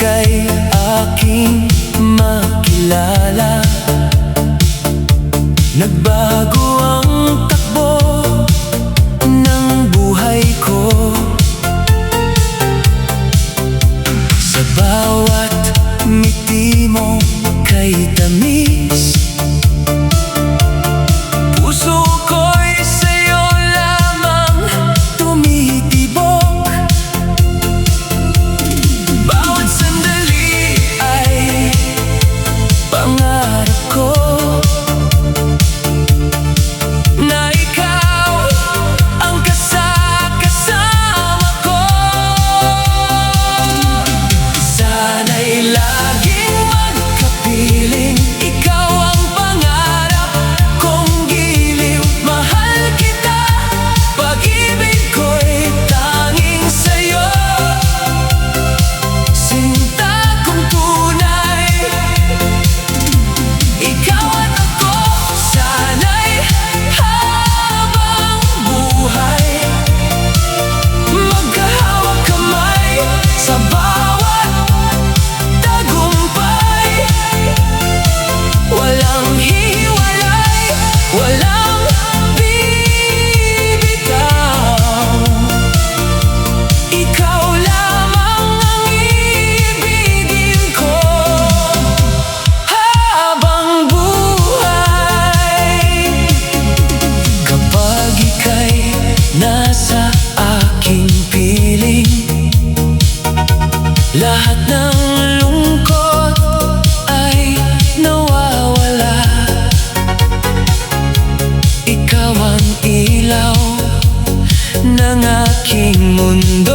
ika'y aking makilala. Nagbago ang takbo ng buhay ko. Sa bawat ngiti mo kay tamis, puso ko'y sa'yo lamang tumitibok. Bawat sandali ay pangarap ko na ikaw ang kasama ko. Sana'y laging magkapiling, ikaw ang pangarap kong giliw. Mahal kita, pag-ibig ko'y tanging sa'yo. Sinta kong tunay, ikaw at ako. Sana'y habang buhay magkahawak kamay sa bawat tagumpay. Walang hiwalay, walang bibitaw. Ikaw lamang ang ibigin ko habang buhay. Kapag ika'y nasa aking piling, lahat ng lungkot ay nawawala. Ikaw ang ilaw ng aking mundo.